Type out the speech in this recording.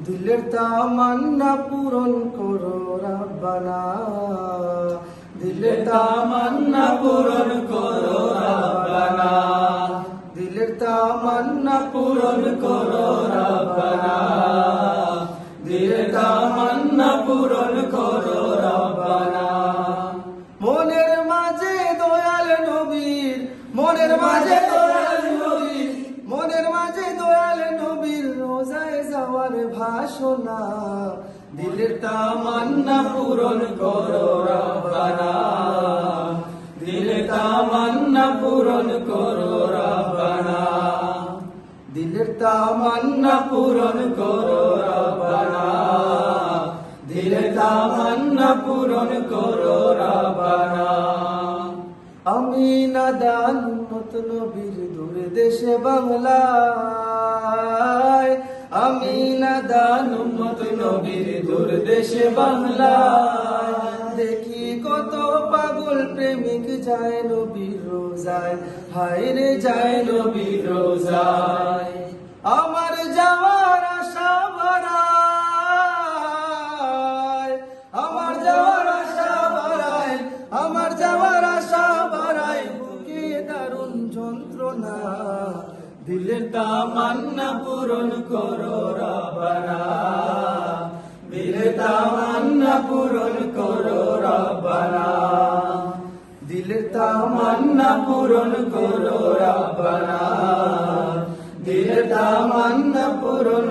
দিলের তামান্না পূরণ করো রব্বানা, দিলের তামান্না পূরণ করো রব্বানা, দিলের তামান্না পূরণ করো রব্বানা, দিলের তামান্না পূরণ করো রব্বানা। মনের মাঝে দয়াল নবীর, মনের মাঝে দয়াল নবীর, মনের মাঝে দয়াল নবীর রোজায় যাওয়ার ভাষণা, দিলের তামান্না পূরণ করো রব্বানা, দিলের তামান্না পূরণ করো রব্বানা, দিলের তামান্না পূরণ করো রব্বানা, দিলের তামান্না পূরণ করো রব্বানা। আমি নাদান উম্মত নবীর দূর দেশে বাংলায়, আমি নাদান উম্মত নবীর দূর দেশে বাংলায়, দেখি কত পাগল প্রেমিক যায় নবীর রোজায়, হায় রে যায় নবীর রোজায়। আমার যাওয়ার আশা বাড়ায়, আমার যাওয়ার আশা বাড়ায়, আমার যাওয়ার আশা বাড়ায়, বুকে দারুণ যন্ত্রণা, দিলের তামান্না পূরণ করো রব্বানা, দিলের তামান্না পূরণ করো রব্বানা, দিলের তামান্না পূরণ করো রব্বানা, দিলের তামান্না পূরণ